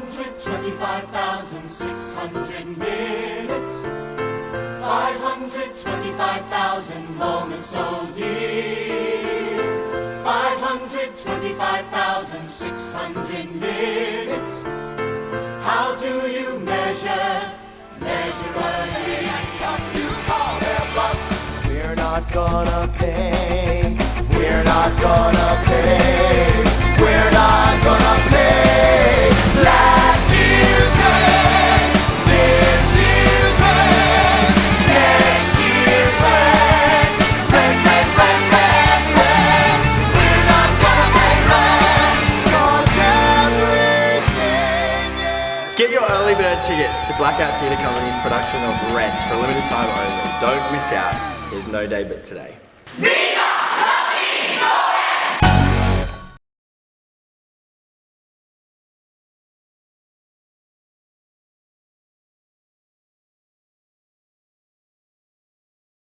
525,600 minutes, 525,000 moments so dear, 525,600 minutes. How do you measure a year? You call their bluff. We're not gonna pay. We're not gonna pay. We're not gonna pay last year's rent, this year's rent, next year's rent. Rent, rent, rent, rent, rent. We're not gonna pay rent, 'cause everything is... Get your early bird tickets to Blackout Theatre Company's production of Rent for a limited time only. Don't miss out. There's no day but today.